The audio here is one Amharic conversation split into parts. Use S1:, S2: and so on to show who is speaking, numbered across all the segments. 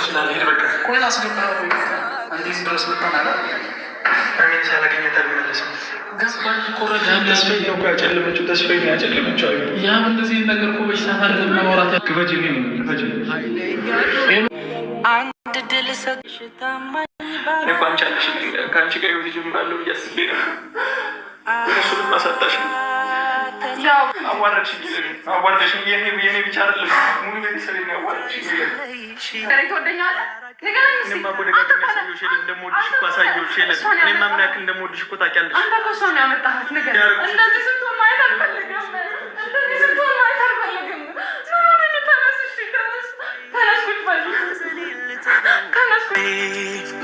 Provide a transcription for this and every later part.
S1: ይችላል። ሄድ በቃ ቆይ ላስገባህ። እንዴት ድረስ መጣናል? አሜን ሳላገኘት አልመለስም። ገባኝ እኮ ረዳኝ። ተስፋዬ ነው እኮ ያጨለመችው። ተስፋዬ ነው ያጨለመችው። ያ እንደዚህ ነገር እኮ በሽታ አለ ማውራት ያክፈጅ ነው ይፈጅ አንድ ድል ሰጥሽ ታማኝ ባል እንኳን ቻለሽ ካንቺ ጋር ይወት ጀምራለሁ እያስቤ ነው እሱን ማሳጣሽ ያው አዋርደሽኝ የኔ ብቻ አይደለም ሙሉ ቤተሰብ ነው ያዋርደሽኝ። ከሬ ትወደኛለህ እኔማ እኮ ደጋግሜ ያሳየሁሽ የለም እንደምወድሽ እኮ አሳየሁሽ የለም። እኔማ ምን ያክል እንደምወድሽ እኮ ታውቂያለሽ። አንተ እኮ ሰው ነው ያመጣሃት ነገር እንደዚህ ስትሆን ማየት አልፈልግም። እንደዚህ ስትሆን ማየት አልፈልግም።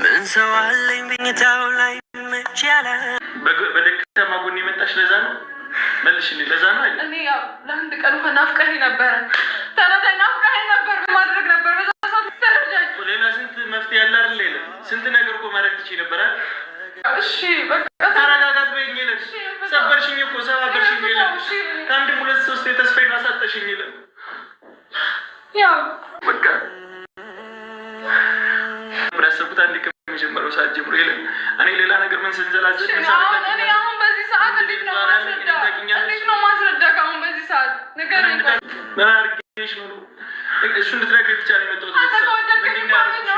S1: ምን ሰው አለኝ ብኝታው ላይ መቻለ በደካማ ጎን የመጣሽ ለዛ ነው መልሽልኝ። ለዛ ነው አይደል? እኔ ያው ለአንድ ቀን እንኳን ናፍቀኸኝ ነበረ። ተረዳኝ። ናፍቀኸኝ ነበር ማድረግ ነበር በዛ ሰዓት ተረዳኝ። ሌላ ስንት መፍትሄ ያለ አይደል? ሌላ ስንት ነገር እኮ ማድረግ ትችይ ነበር አይደል? እሺ በቃ ተረጋጋት በይኝ። የለም ሰበርሽኝ እኮ ሰባበርሽኝ። የለም ከአንድም ሁለት ሶስት የተስፋዬን አሳጠሽኝ። የለም ያው በቃ ያሰብኩት አንዴ ከመጀመሪያው ሰዓት ጀምሮ የለም እኔ ሌላ ነገር ምን ስንዘላዘል ምን ሰዓት እኔ አሁን በዚህ ሰዓት እንዴት ነው ማስረዳት? አሁን በዚህ ሰዓት ነገር እንኳን ምን አድርጌሽ ነው? እሱ እንድትነግሪኝ ብቻ ነው የመጣሁት።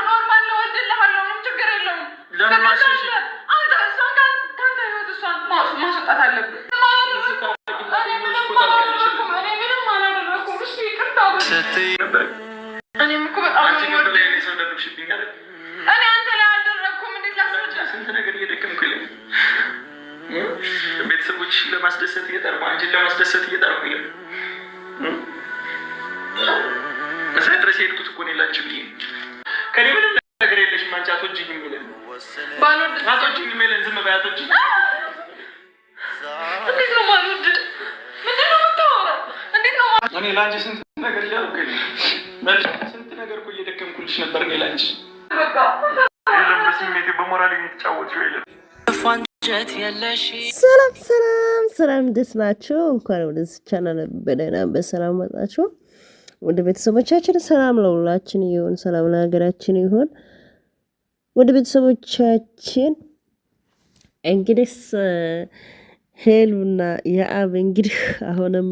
S1: ኖርማል ነው፣ እወድልሃለሁ፣ ምንም ችግር የለውም። ለምን ማስረሽ አንተ እሷን ከአንተ ህይወት እሷን ማስወጣት አለብህ። ምንም አላደረኩም። እሺ ይቅርታ ነበር። እኔም እኮ በጣም ነው ሰው ደብሽብኝ አለ። እኔ አንተ ላይ አልደረኩም። እንዴት ላስረዳ? ስንት ነገር እየደከምኩ ይለኝ ቤተሰቦች ለማስደሰት እየጠርኩ አንቺን ለማስደሰት እየጠርኩ ይለኝ መሳይ ድረስ የሄድኩት እኮ ነው ላንቺ ብዬ ከኔ ምንም ነገር የለሽም። አንቺ አትወጂኝም የሚለን ባልወድ አትወጂኝም የሚለን ዝም በይ አትወጂኝም። እንዴት ነው ማልወድ? ምንድን ነው የምታወራው? እንዴት ነው እኔ ላንቺ ስንት ነገር እያልኩ መልስ ስንት ነገር እኮ እየደከምኩልሽ ነበር እኔ ላንቺ በቃ የለም በስሜቴ በሞራል የምትጫወቺው የለም።
S2: ሰላም ሰላም ሰላም፣ እንዴት ናችሁ? እንኳን ወደዚህ ቻናል በደህና በሰላም መጣችሁ። ወደ ቤተሰቦቻችን ሰላም ለሁላችን ይሁን፣ ሰላም ለሀገራችን ይሁን። ወደ ቤተሰቦቻችን እንግዲህ ሄሉና የአብ እንግዲህ አሁንም